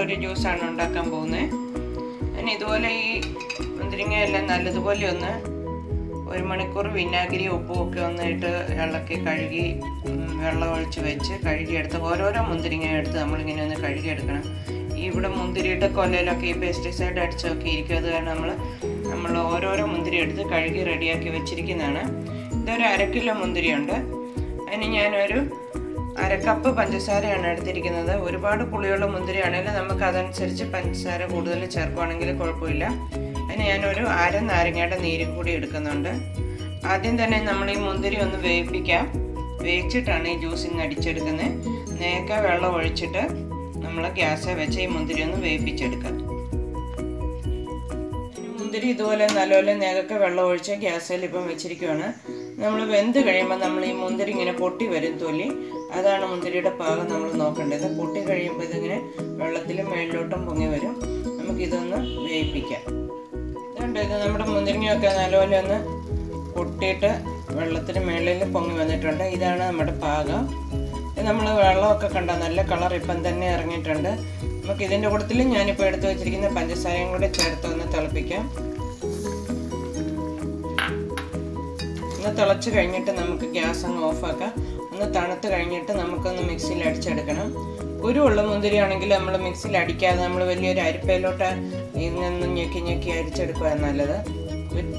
ഒരു ജ്യൂസാണ് ഉണ്ടാക്കാൻ പോകുന്നത്. ഞാൻ ഇതുപോലെ ഈ മുന്തിരിങ്ങയെല്ലാം നല്ലതുപോലെ ഒന്ന് 1 മണിക്കൂർ വിനാഗിരി ഉപ്പും ഒക്കെ ഒന്നിട്ട് ഇളക്കി കഴുകി വെള്ളം ഒഴിച്ച് വെച്ച് കഴുകിയെടുത്ത് ഓരോരോ മുന്തിരിങ്ങ എടുത്ത് നമ്മളിങ്ങനെ ഒന്ന് കഴുകിയെടുക്കണം. ഇവിടെ മുന്തിരിയുടെ കൊലയിലൊക്കെ ഈ പെസ്റ്റിസൈഡ് അടിച്ചൊക്കെ ഇരിക്കും. അത് കാരണം നമ്മൾ ഓരോരോ മുന്തിരി എടുത്ത് കഴുകി റെഡിയാക്കി വെച്ചിരിക്കുന്നതാണ്. ഇതൊരു 1/2 കിലോ മുന്തിരിയുണ്ട്. അതിന് ഞാനൊരു 1/2 കപ്പ് പഞ്ചസാരയാണ് എടുത്തിരിക്കുന്നത്. ഒരുപാട് പുളിയുള്ള മുന്തിരിയാണെങ്കിൽ നമുക്ക് അതനുസരിച്ച് പഞ്ചസാര കൂടുതൽ ചേർക്കുകയാണെങ്കിൽ കുഴപ്പമില്ല. അതിന് ഞാനൊരു 1/2 നാരങ്ങയുടെ നീരും കൂടി എടുക്കുന്നുണ്ട്. ആദ്യം തന്നെ നമ്മൾ ഈ മുന്തിരി ഒന്ന് വേവിപ്പിക്കാം. വേവിച്ചിട്ടാണ് ഈ ജ്യൂസിൽ നിന്ന് അടിച്ചെടുക്കുന്നത്. നേരെ വെള്ളം ഒഴിച്ചിട്ട് നമ്മൾ ഗ്യാസിൽ വെച്ച് ഈ മുന്തിരി ഒന്ന് വേവിപ്പിച്ചെടുക്കാം. മുന്തിരി ഇതുപോലെ നല്ലപോലെ നേരൊക്കെ വെള്ളം ഒഴിച്ച് ഗ്യാസിൽ ഇപ്പം വെച്ചിരിക്കുകയാണ്. നമ്മൾ വെന്ത് കഴിയുമ്പോൾ നമ്മൾ ഈ മുന്തിരി ഇങ്ങനെ പൊട്ടി വരും തൊലി. അതാണ് മുന്തിരിയുടെ പാകം നമ്മൾ നോക്കേണ്ടത്. പൊട്ടി കഴിയുമ്പോൾ ഇതിങ്ങനെ വെള്ളത്തിൽ മേളിലോട്ടും പൊങ്ങി വരും. നമുക്കിതൊന്ന് വേവിപ്പിക്കാം. അതുകൊണ്ട് ഇത് നമ്മുടെ മുന്തിരിങ്ങയൊക്കെ നല്ലപോലെ ഒന്ന് പൊട്ടിയിട്ട് വെള്ളത്തിന് മേളിൽ പൊങ്ങി വന്നിട്ടുണ്ട്. ഇതാണ് നമ്മുടെ പാകം. നമ്മൾ വെള്ളമൊക്കെ കണ്ട നല്ല കളർ ഇപ്പം തന്നെ ഇറങ്ങിയിട്ടുണ്ട്. നമുക്ക് ഇതിൻ്റെ കൂട്ടത്തിൽ ഞാനിപ്പോൾ എടുത്ത് വെച്ചിരിക്കുന്ന പഞ്ചസാരയും കൂടെ ചേർത്ത് ഒന്ന് തിളപ്പിക്കാം. ഒന്ന് തിളച്ച് കഴിഞ്ഞിട്ട് നമുക്ക് ഗ്യാസ് അങ്ങ് ഓഫാക്കാം. ഒന്ന് തണുത്ത് കഴിഞ്ഞിട്ട് നമുക്കൊന്ന് മിക്സിയിൽ അടിച്ചെടുക്കണം. കുരുവുള്ള മുന്തിരിയാണെങ്കിൽ നമ്മൾ മിക്സിയിൽ അടിക്കാതെ നമ്മൾ വലിയൊരു അരിപ്പയിലോട്ട് ഇങ്ങനെ ഞെക്കി അരിച്ചെടുക്കുക നല്ലത്.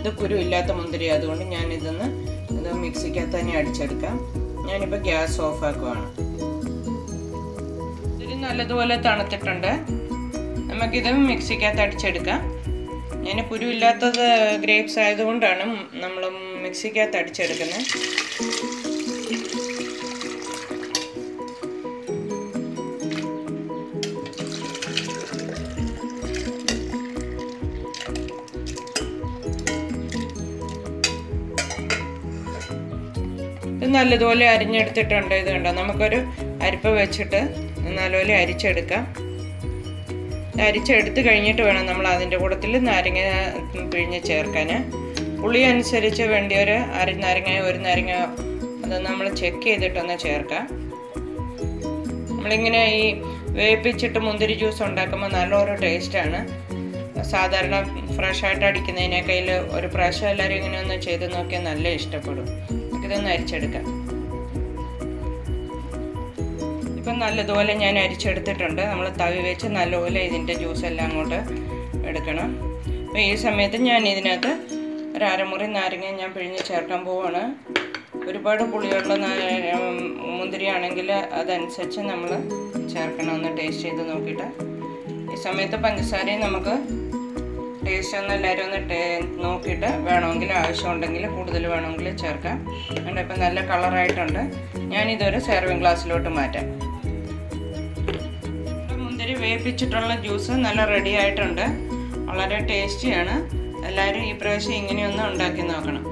ഇത് കുരു ഇല്ലാത്ത മുന്തിരി, അതുകൊണ്ട് ഞാനിതൊന്ന് ഇത് മിക്സിക്കകത്ത് തന്നെ അടിച്ചെടുക്കാം. ഞാനിപ്പോൾ ഗ്യാസ് ഓഫാക്കുവാണ്. ഇത് നല്ലതുപോലെ തണുത്തിട്ടുണ്ട്. നമുക്കിത് മിക്സിക്കകത്ത് അടിച്ചെടുക്കാം. ഞാൻ കുരുവില്ലാത്തത് ഗ്രേപ്സ് ആയതുകൊണ്ടാണ് നമ്മൾ മിക്സിക്കകത്ത് അടിച്ചെടുക്കുന്നത്. ഇത് നല്ലതുപോലെ അരിഞ്ഞെടുത്തിട്ടുണ്ട്. ഇത് കണ്ടോ, നമുക്കൊരു അരിപ്പ വെച്ചിട്ട് നല്ലപോലെ അരിച്ചെടുക്കാം. അരിച്ചെടുത്ത് കഴിഞ്ഞിട്ട് വേണം നമ്മൾ അതിൻ്റെ കൂട്ടത്തിൽ നാരങ്ങ പിഴിഞ്ഞ് ചേർക്കാൻ. പുളി അനുസരിച്ച് വേണ്ടി ഒരു നാരങ്ങയോ 1 നാരങ്ങയോ അത് നമ്മൾ ചെക്ക് ചെയ്തിട്ടൊന്ന് ചേർക്കാം. നമ്മളിങ്ങനെ ഈ വേപ്പിച്ചിട്ട് മുന്തിരി ജ്യൂസ് ഉണ്ടാക്കുമ്പോൾ നല്ലൊരു ടേസ്റ്റാണ്. സാധാരണ ഫ്രഷായിട്ട് അടിക്കുന്നതിനേക്കാൾ ഒരു പ്രാവശ്യം എല്ലാവരും ഇങ്ങനെ ഒന്ന് ചെയ്ത് നോക്കിയാൽ നല്ല ഇഷ്ടപ്പെടും. ഇതൊന്ന് അരിച്ചെടുക്കാം. ഇപ്പം നല്ലതുപോലെ ഞാൻ അരിച്ചെടുത്തിട്ടുണ്ട്. നമ്മൾ തവി വെച്ച് നല്ലപോലെ ഇതിൻ്റെ ജ്യൂസ് എല്ലാം അങ്ങോട്ട് എടുക്കണം. അപ്പോൾ ഈ സമയത്ത് ഞാൻ ഇതിനകത്ത് ഒരു 1/2 മുറി നാരങ്ങ ഞാൻ പിഴിഞ്ഞ് ചേർക്കാൻ പോവുകയാണ്. ഒരുപാട് പുളിയുള്ള മുന്തിരിയാണെങ്കിൽ അതനുസരിച്ച് നമ്മൾ ചേർക്കണം. ഒന്ന് ടേസ്റ്റ് ചെയ്ത് നോക്കിയിട്ട് ഈ സമയത്ത് പഞ്ചസാരയും നമുക്ക് ടേസ്റ്റ് ഒന്ന് എല്ലാവരും ഒന്ന് നോക്കിയിട്ട് വേണമെങ്കിൽ ആവശ്യമുണ്ടെങ്കിൽ കൂടുതൽ വേണമെങ്കിൽ ചേർക്കാം. അതുകൊണ്ട് ഇപ്പം നല്ല കളറായിട്ടുണ്ട്. ഞാനിതൊരു സെർവിങ് ഗ്ലാസ്സിലോട്ട് മാറ്റാം. മുന്തിരി വേപ്പിച്ചിട്ടുള്ള ജ്യൂസ് നല്ല റെഡി ആയിട്ടുണ്ട്. വളരെ ടേസ്റ്റിയാണ്. എല്ലാവരും ഈ പ്രാവശ്യം ഇങ്ങനെയൊന്ന് ഉണ്ടാക്കി നോക്കണം.